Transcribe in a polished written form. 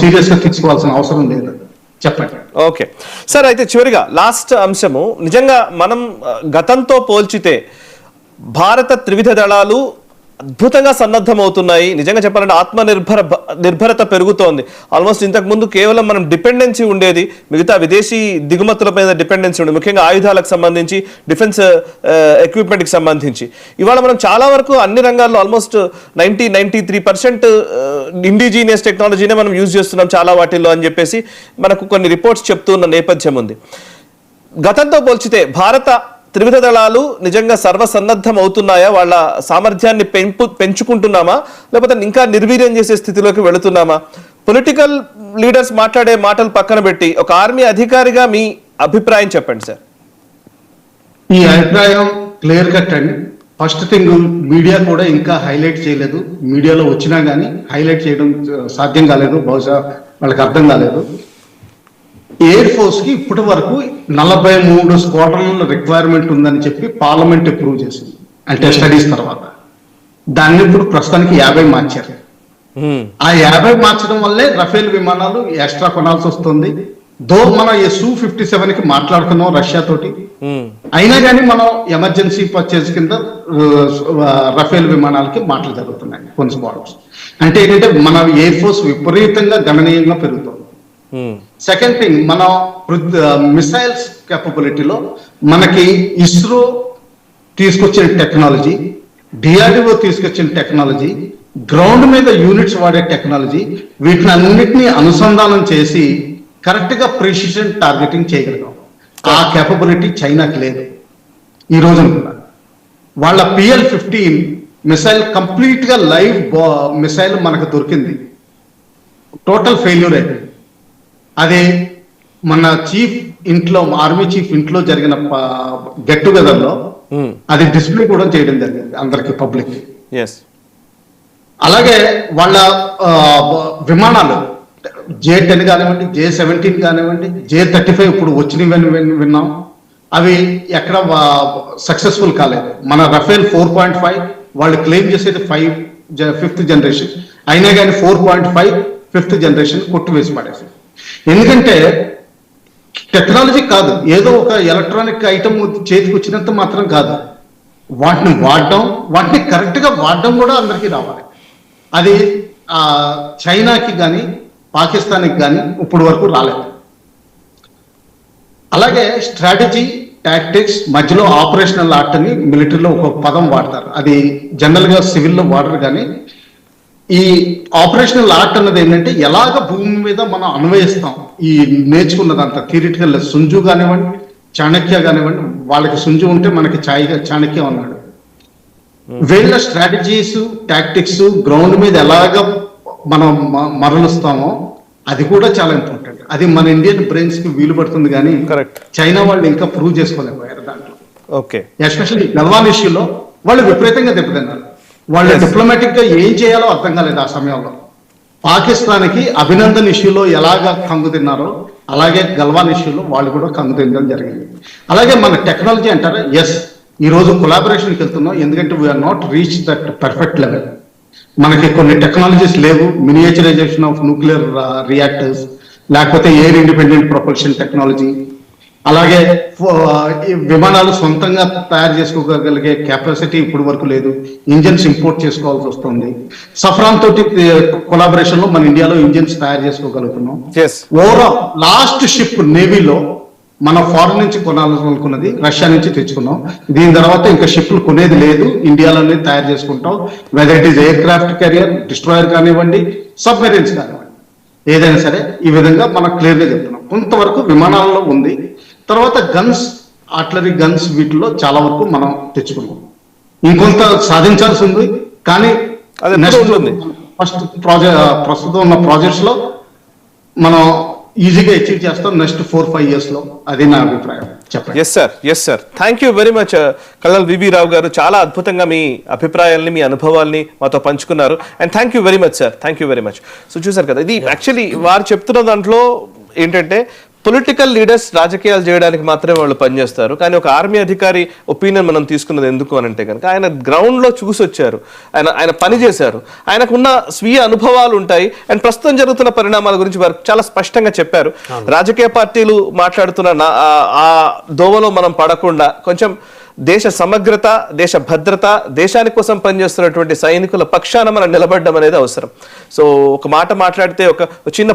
Serious గా తీసుకోవాల్సిన అవసరం లేదు. చెప్పండి. ఓకే సార్, అయితే చివరిగా లాస్ట్ అంశము, నిజంగా మనం గతంతో పోల్చితే భారత త్రివిధ దళాలు అద్భుతంగా సన్నద్ధమవుతున్నాయి. నిజంగా చెప్పాలంటే నిర్భరత పెరుగుతోంది. ఆల్మోస్ట్ ఇంతకు ముందు కేవలం మనం డిపెండెన్సీ ఉండేది, మిగతా విదేశీ దిగుమతుల మీద డిపెండెన్సీ ఉండేది, ముఖ్యంగా ఆయుధాలకు సంబంధించి, డిఫెన్స్ ఎక్విప్మెంట్కి సంబంధించి. ఇవాళ మనం చాలా వరకు అన్ని రంగాల్లో ఆల్మోస్ట్ 93% ఇండిజీనియస్ టెక్నాలజీనే మనం యూజ్ చేస్తున్నాం చాలా వాటిల్లో అని చెప్పేసి మనకు కొన్ని రిపోర్ట్స్ చెప్తున్న నేపథ్యం ఉంది. గతంతో పోల్చితే భారత త్రివిధ దళాలు నిజంగా సర్వసన్నద్ధం అవుతున్నాయా? వాళ్ళ సామర్థ్యాన్ని పెంచుకుంటున్నామా, లేకపోతే ఇంకా నిర్వీర్యం చేసే స్థితిలోకి వెళుతున్నామా? పొలిటికల్ లీడర్స్ మాట్లాడే మాటలు పక్కన పెట్టి ఒక ఆర్మీ అధికారిగా మీ అభిప్రాయం చెప్పండి సార్. ఈ అభిప్రాయం క్లియర్ కట్ అండి. ఫస్ట్ థింగ్, మీడియా కూడా ఇంకా హైలైట్ చేయలేదు. మీడియాలో వచ్చినా కానీ హైలైట్ చేయడం సాధ్యం కాలేదు, బహుశా వాళ్ళకి అర్థం కాలేదు. ఎయిర్ ఫోర్స్ కి ఇప్పటి వరకు 43 స్క్వాడ్రన్ల రిక్వైర్మెంట్ ఉందని చెప్పి పార్లమెంట్ అప్రూవ్ చేసింది, అంటే స్టడీస్ తర్వాత. దాన్ని ఇప్పుడు ప్రస్తుతానికి 50 మార్చారు. ఆ 50 మార్చడం వల్లే రఫేల్ విమానాలు ఎక్స్ట్రా కొనాల్సి వస్తుంది. మన Su-57 కి మాట్లాడుతున్నాం రష్యా తోటి, అయినా కానీ మనం ఎమర్జెన్సీ పర్చేజ్ కింద రఫేల్ విమానాలకి మాటలు జరుగుతున్నాయి కొన్ని స్క్వాడ్రన్స్. అంటే ఏంటంటే మన ఎయిర్ ఫోర్స్ విపరీతంగా గణనీయంగా పెరుగుతుంది. సెకండ్ థింగ్, మన మిసైల్స్ కేపబిలిటీలో మనకి ఇస్రో తీసుకొచ్చిన టెక్నాలజీ, డిఆర్డిఓ తీసుకొచ్చిన టెక్నాలజీ, గ్రౌండ్ మీద యూనిట్స్ వాడే టెక్నాలజీ, వీటిని అన్నిటినీ అనుసంధానం చేసి కరెక్ట్ గా ప్రిసిషన్ టార్గెటింగ్ చేయగలిగాం. ఆ కేపబిలిటీ చైనాకి లేదు ఈ రోజున కూడా. వాళ్ళ PL-15 మిసైల్ కంప్లీట్ గా లైవ్ మిసైల్ మనకు దొరికింది, టోటల్ ఫెయిల్యూర్ అయిపోయింది. అదే మన చీఫ్ ఇంట్లో, ఆర్మీ చీఫ్ ఇంట్లో జరిగిన గెట్ టుగెదర్ లో అది డిస్ప్లే కూడా చేయడం జరిగింది అందరికి, పబ్లిక్. అలాగే వాళ్ళ విమానాలు J-10 కానివ్వండి, J-17 కానివ్వండి, J-35 ఇప్పుడు వచ్చినవి విన్నాం, అవి ఎక్కడ సక్సెస్ఫుల్ కాలేదు. మన రఫేల్ 4.5 వాళ్ళు క్లెయిమ్ చేసేది 5th జనరేషన్, అయినా కానీ 4.5 5th జనరేషన్ కొట్టివేసి పడేసి. ఎందుకంటే టెక్నాలజీ కాదు, ఏదో ఒక ఎలక్ట్రానిక్ ఐటమ్ చేతికి వచ్చినంత మాత్రం కాదు, వాటిని వాడడం, వాటిని కరెక్ట్ గా వాడడం కూడా అందరికీ రావాలి. అది చైనాకి కానీ పాకిస్తాన్కి కానీ ఇప్పుడు వరకు రాలేదు. అలాగే స్ట్రాటజీ, టాక్టిక్స్ మధ్యలో ఆపరేషనల్ ఆర్ట్ అని మిలిటరీలో ఒక పదం వాడతారు, అది జనరల్ గా సివిల్లో వాడరు. కానీ ఈ ఆపరేషనల్ ఆర్ట్ అన్నది ఏంటంటే ఎలాగ భూమి మీద మనం అన్వయిస్తాం, ఈ నేర్చుకున్నదంతా థియరిటికల్. సుంజు కానివ్వండి, చాణక్య కానివ్వండి, వాళ్ళకి సుంజు ఉంటే మనకి చాణక్య ఉన్నాడు. వీళ్ళ స్ట్రాటజీస్, టాక్టిక్స్ గ్రౌండ్ మీద ఎలాగ మనం మరలుస్తామో అది కూడా చాలా ఇంపార్టెంట్. అది మన ఇండియన్ బ్రెయిన్స్ కి వీలు పడుతుంది, కానీ చైనా వాళ్ళు ఇంకా ప్రూవ్ చేసుకోలేకపోయారు దాంట్లో. ఎస్పెషల్లీ గల్వాన్ ఇష్యూలో వాళ్ళు విపరీతంగా దెబ్బతిన్నారు. వాళ్ళు డిప్లొమాటిక్ గా ఏం చేయాలో అర్థం కాలేదు ఆ సమయంలో. పాకిస్తాన్కి అభినందన్ ఇష్యూలో ఎలాగ కంగు తిన్నారో అలాగే గల్వాన్ ఇష్యూలో వాళ్ళు కూడా కంగు తినడం జరిగింది. అలాగే మన టెక్నాలజీ అంటారా, ఎస్ ఈ రోజు కొలాబరేషన్కి వెళ్తున్నాం, ఎందుకంటే we are not reach that perfect level. మనకి కొన్ని టెక్నాలజీస్ లేవు, మినియేచరైజేషన్ ఆఫ్ న్యూక్లియర్ రియాక్టర్స్, లేకపోతే ఎయిర్ ఇండిపెండెంట్ ప్రొపల్షన్ టెక్నాలజీ, అలాగే విమానాలు సొంతంగా తయారు చేసుకోగలిగే కెపాసిటీ ఇప్పుడు వరకు లేదు, ఇంజన్స్ ఇంపోర్ట్ చేసుకోవాల్సి వస్తుంది. సఫ్రాన్ తోటి కొలాబరేషన్ లో మన ఇండియాలో ఇంజన్స్ తయారు చేసుకోగలుగుతున్నాం. ఓవరాల్ లాస్ట్ షిప్ నేవీలో మన ఫారెన్ నుంచి కొనాలనుకున్నది రష్యా నుంచి తెచ్చుకున్నాం. దీని తర్వాత ఇంకా షిప్లు కొనేది లేదు, ఇండియాలోనే తయారు చేసుకుంటాం. Whether it is air craft career, destroyer కానివ్వండి, సబ్మెరీన్స్ కానివ్వండి, ఏదైనా సరే ఈ విధంగా మనం క్లియర్గా చెప్తున్నాం. కొంతవరకు విమానాలలో ఉంది, తర్వాత గన్స్, ఆర్టిలరీ గన్స్, వీటిలో చాలా వరకు మనం తెచ్చుకున్నాం. ఇంకొంత సాధించాల్సి ఉంది, కానీ ఫస్ట్ ప్రస్తుతం ఉన్న ప్రాజెక్ట్స్ లో మనం ఈజీగా అచీవ్ చేస్తాం నెక్స్ట్ 4-5 years లో. అది నా అభిప్రాయం. చెప్పండి. Yes sir thank you very much colonel V V Rao garu. చాలా అద్భుతంగా మీ అభిప్రాయాల్ని, మీ అనుభవాల్ని మాతో పంచుకున్నారు. And thank you very much sir, thank you very much. So చూసారు కదా, ఇది యాక్చువల్లీ వారు చెప్తున్న దాంట్లో ఏంటంటే పొలిటికల్ లీడర్స్ రాజకీయాలు చేయడానికి మాత్రమే వాళ్ళు పనిచేస్తారు, కానీ ఒక ఆర్మీ అధికారి ఒపీనియన్ మనం తీసుకున్నది ఎందుకు అని అంటే కనుక ఆయన గ్రౌండ్ లో చూసి వచ్చారు, ఆయన పని చేశారు, ఆయనకున్న స్వీయ అనుభవాలు ఉంటాయి. అండ్ ప్రస్తుతం జరుగుతున్న పరిణామాల గురించి వారు చాలా స్పష్టంగా చెప్పారు. రాజకీయ పార్టీలు మాట్లాడుతున్న ఆ దోవలో మనం పడకుండా కొంచెం దేశ సమగ్రత, దేశ భద్రత, దేశాని కోసం పనిచేస్తున్నటువంటి సైనికుల పక్షాన మనం నిలబడడం అనేది అవసరం. సో ఒక మాట మాట్లాడితే ఒక చిన్న